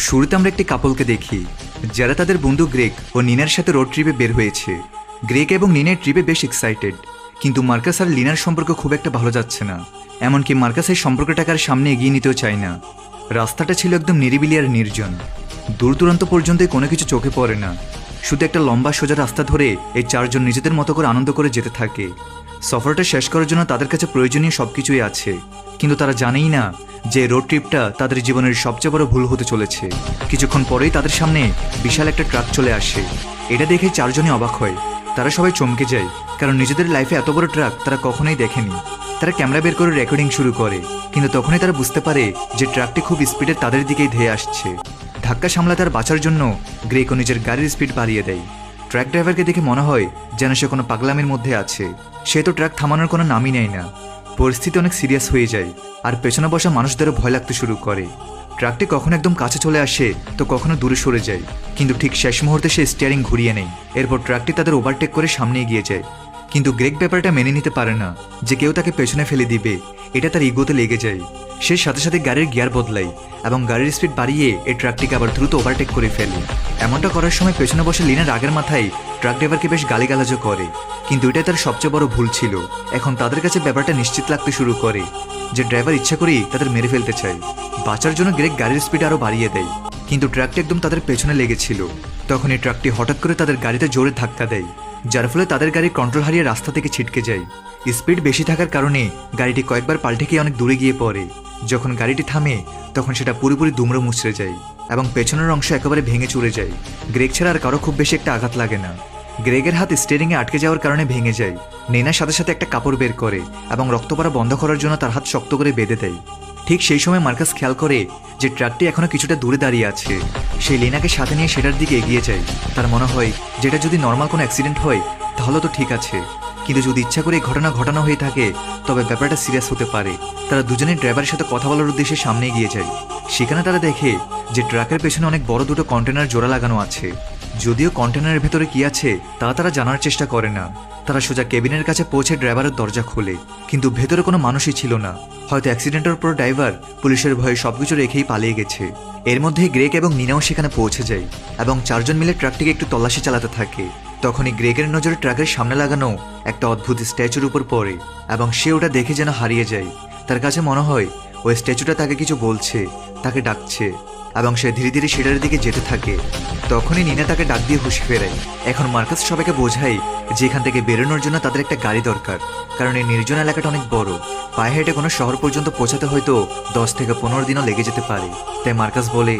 শুরুতে আমরা একটি কাপলকে দেখি যারা তাদের বন্ধু গ্রেগ ও নিনার সাথে রোড ট্রিপে বের হয়েছে। গ্রেগ এবং নিনের ট্রিপে বেশ এক্সাইটেড, কিন্তু মার্কাস আর লিনার সম্পর্ক খুব একটা ভালো যাচ্ছে না। এমনকি মার্কাস এই সম্পর্কটাকে আর সামনে এগিয়ে নিতেও চায় না। রাস্তাটা ছিল একদম নিরিবিলি আর নির্জন, দূর দূরান্ত পর্যন্ত কোনো কিছু চোখে পড়ে না। শুধু একটা লম্বা সোজা রাস্তা ধরে এই চারজন নিজেদের মতো করে আনন্দ করে যেতে থাকে। সফরটা শেষ করার জন্য তাদের কাছে প্রয়োজনীয় সবকিছুই আছে, কিন্তু তারা জানেই না যে রোড ট্রিপটা তাদের জীবনের সবচেয়ে বড় ভুল হতে চলেছে। কিছুক্ষণ পরেই তাদের সামনে বিশাল একটা ট্রাক চলে আসে। এটা দেখে চারজনই অবাক হয়। তারা সবাই চমকে যায়, কারণ নিজেদের লাইফে এত বড় ট্রাক তারা কখনোই দেখেনি। তারা ক্যামেরা বের করে রেকর্ডিং শুরু করে, কিন্তু তখনই তারা বুঝতে পারে যে ট্রাকটি খুব স্পিডে তাদের দিকেই ধেয়ে আসছে। ধাক্কা সামলাতে আর বাঁচার জন্য গ্রেকো নিজের গাড়ির স্পিড বাড়িয়ে দেয়। ট্রাক ড্রাইভারকে দেখে মনে হয় যেন সে কোনো পাগলামির মধ্যে আছে। সে তো ট্রাক থামানোর কোনো নামই নেয় না। পরিস্থিতি অনেক সিরিয়াস হয়ে যায়, আর পেছনে বসা মানুষদেরও ভয় লাগতে শুরু করে। ট্রাকটি কখনো একদম কাছে চলে আসে তো কখনো দূরে সরে যায়, কিন্তু ঠিক শেষ মুহূর্তে সে স্টিয়ারিং ঘুরিয়ে নেয়। এরপর ট্রাকটি তাদের ওভারটেক করে সামনে এগিয়ে যায়। কিন্তু গ্রেগ ব্যাপারটা মেনে নিতে পারে না যে কেউ তাকে পেছনে ফেলে দিবে। এটা তার ইগোতে লেগে যায়। সে সাথে সাথে গাড়ির গিয়ার বদলায় এবং গাড়ির স্পিড বাড়িয়ে এই ট্রাকটিকে আবার দ্রুত ওভারটেক করে ফেলে। এমনটা করার সময় পেছনে বসে লিনার আগের মাথায় ট্রাক ড্রাইভারকে বেশ গালিগালাজও করে, কিন্তু এটাই তার সবচেয়ে বড় ভুল ছিল। এখন তাদের কাছে ব্যাপারটা নিশ্চিত লাগতে শুরু করে যে ড্রাইভার ইচ্ছা করেই তাদের মেরে ফেলতে চায়। বাঁচার জন্য গ্রেগ গাড়ির স্পিড আরও বাড়িয়ে দেয়, কিন্তু ট্রাকটি একদম তাদের পেছনে লেগেছিল। তখন এই ট্রাকটি হঠাৎ করে তাদের গাড়িতে জোরে ধাক্কা দেয়, যার ফলে তাদের গাড়ি কন্ট্রোল হারিয়ে রাস্তা থেকে ছিটকে যায়। স্পিড বেশি থাকার কারণে গাড়িটি কয়েকবার পাল্টে গিয়ে অনেক দূরে গিয়ে পড়ে। যখন গাড়িটি থামে তখন সেটা পুরোপুরি দুমড়ে মুচড়ে যায় এবং পেছনের অংশ একেবারে ভেঙে চুরে যায়। গ্রেগ ছাড়া আর কারো খুব বেশি একটা আঘাত লাগে না। গ্রেগের হাত স্টিয়ারিংয়ে আটকে যাওয়ার কারণে ভেঙে যায়। নেনার সাথে সাথে একটা কাপড় বের করে এবং রক্ত পড়া বন্ধ করার জন্য তার হাত শক্ত করে বেঁধে দেয়। ঠিক সেই সময় মার্কাস খেয়াল করে যে ট্রাকটি এখনো কিছুটা দূরে দাঁড়িয়ে আছে। সেই লেনাকে সাথে নিয়ে সেটার দিকে এগিয়ে যায়। তার মনে হয় যেটা যদি নর্মাল কোনো অ্যাক্সিডেন্ট হয় তাহলে তো ঠিক আছে, কিন্তু যদি ইচ্ছা করে এই ঘটনা ঘটানো হয়ে থাকে তবে ব্যাপারটা সিরিয়াস হতে পারে। তারা দুজনেই ড্রাইভারের সাথে কথা বলার উদ্দেশ্যে সামনে এগিয়ে যায়। সেখানে তারা দেখে যে ট্রাকের পেছনে অনেক বড় দুটো কন্টেনার জোড়া লাগানো আছে। যদিও কন্টেনারের ভেতরে কি আছে তা তারা জানার চেষ্টা করে না। তারা সোজা কেবিনের কাছে পৌঁছে ড্রাইভারের দরজা খোলে, কিন্তু ভেতরে কোনো মানুষই ছিল না। হয়তো অ্যাক্সিডেন্টের পর ড্রাইভার পুলিশের ভয়ে সবকিছু রেখেই পালিয়ে গেছে। এর মধ্যে গ্রেগ এবং নিনাও সেখানে পৌঁছে যায় এবং চারজন মিলে ট্রাকটিকে একটু তল্লাশি চালাতে থাকে। তখনই গ্রেগের নজরে ট্রাকের সামনে লাগানো একটা অদ্ভুত স্ট্যাচুর উপর পড়ে এবং সে ওটা দেখে যেন হারিয়ে যায়। তার কাছে মনে হয় ওই স্ট্যাচুটা তাকে কিছু বলছে, তাকে ডাকছে, এবং সে ধীরে ধীরে সেটার দিকে যেতে থাকে। তখনই নিনা তাকে ডাক দিয়ে হুঁশ ফেরায়। এখন মার্কাস সবাইকে বোঝায় যে এখান থেকে বেরোনোর জন্য তাদের একটা গাড়ি দরকার, কারণ এই নির্জন এলাকাটা অনেক বড়। পায়ে হেঁটে কোনো শহর পর্যন্ত পৌঁছাতে হয়তো 10 থেকে 15 দিনও লেগে যেতে পারে। তাই মার্কাস বলে